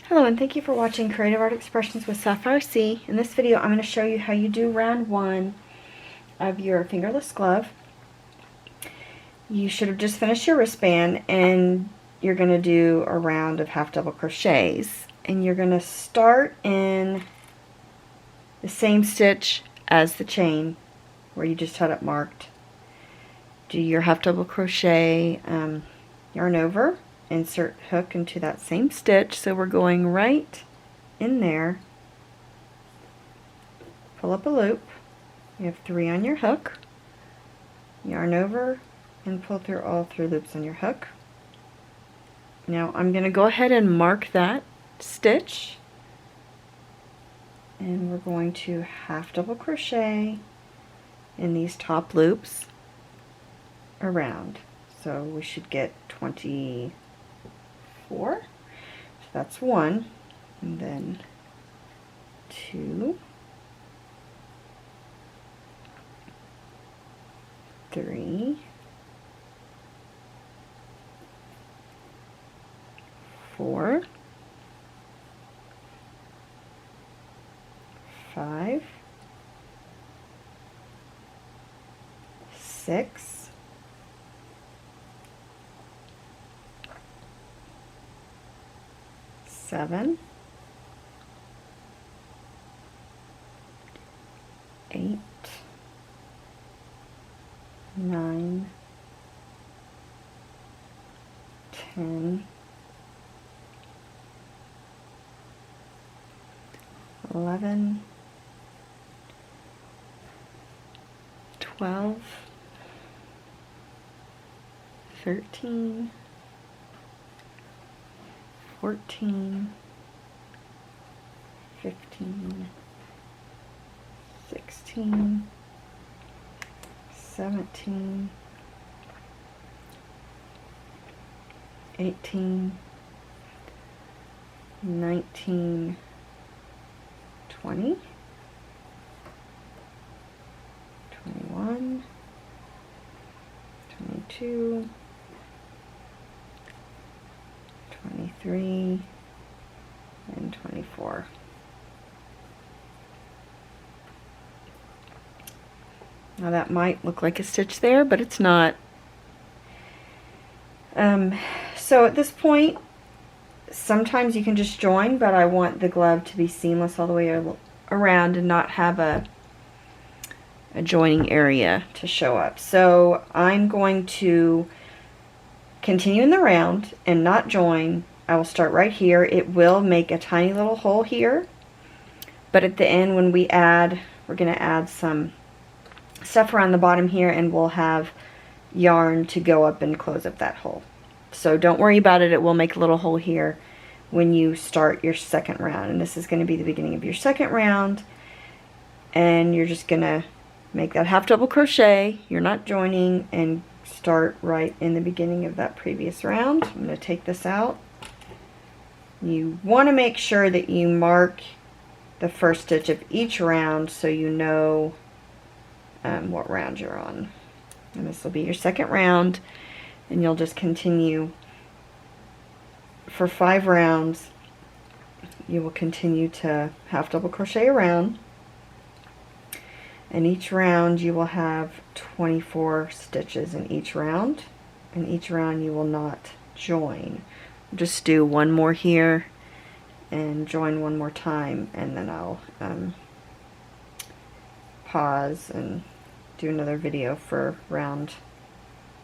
Hello and thank you for watching Creative Art Expressions with Sapphire C. In this video I'm going to show you how you do round 1 of your fingerless glove. You should have just finished your wristband and you're going to do a round of half double crochets. And you're going to start in the same stitch as the chain where you just had it marked. Do your half double crochet, yarn over, insert hook into that same stitch, so we're going right in there, pull up a loop, you have 3 on your hook, yarn over and pull through all 3 loops on your hook. Now I'm going to go ahead and mark that stitch and we're going to half double crochet in these top loops around. So we should get 24. So that's 1, and then 2, 3, 4, 5, 6, 7, 8, 9, 10, 11, 12, 13, 14, 15, 16, 17, 18, 19, 20, 21, 22, 23, and 24. Now that might look like a stitch there, but it's not. So at this point, sometimes you can just join, but I want the glove to be seamless all the way around and not have a joining area to show up. So I'm going to continue in the round and not join. I will start right here. It will make a tiny little hole here, but at the end when we add, we're going to add some stuff around the bottom here and we'll have yarn to go up and close up that hole. So don't worry about it. It will make a little hole here when you start your second round, and this is going to be the beginning of your second round, and you're just going to make that half double crochet, you're not joining, and start right in the beginning of that previous round. I'm going to take this out. You want to make sure that you mark the first stitch of each round so you know what round you're on. And this will be your second round, and you'll just continue for 5 rounds. You will continue to half double crochet around, and each round you will have 24 stitches in each round, and each round you will not join. Just do one more here and join one more time, and then I'll pause and do another video for round,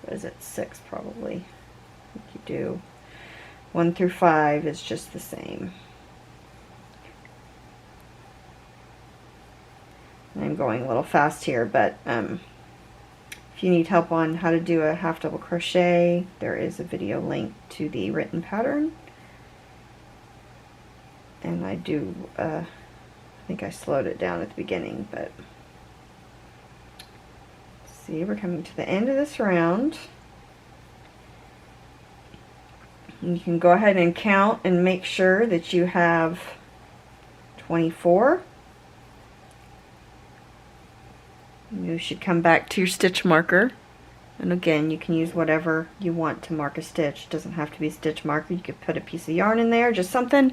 what is it, 6 probably. I think you do 1 through 5 is just the same. I'm going a little fast here, but if you need help on how to do a half double crochet, there is a video link to the written pattern. And I do, I think I slowed it down at the beginning, but see, we're coming to the end of this round. And you can go ahead and count and make sure that you have 24. You should come back to your stitch marker And again, you can use whatever you want to mark a stitch. It doesn't have to be a stitch marker. You could put a piece of yarn in there, just something,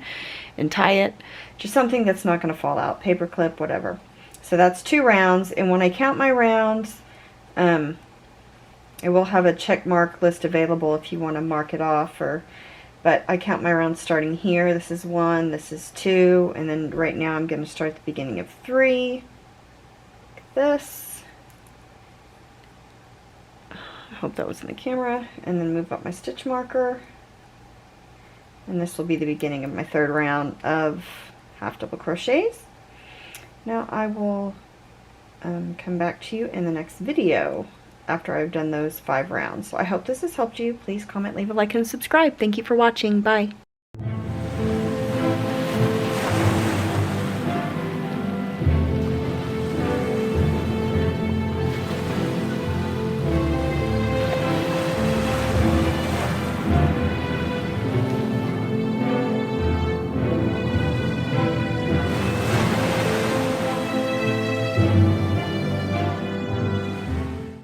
and tie it. Just something that's not going to fall out. Paper clip, whatever. So that's 2 rounds, and when I count my rounds, I will have a check mark list available if you want to mark it off, but I count my rounds starting here. This is 1, this is 2, and then right now I'm going to start at the beginning of 3, like this. I hope that was in the camera, and then move up my stitch marker, and this will be the beginning of my 3rd round of half double crochets. Now I will come back to you in the next video after I've done those 5 rounds. So I hope this has helped you. Please comment, leave a like, and subscribe. Thank you for watching. Bye.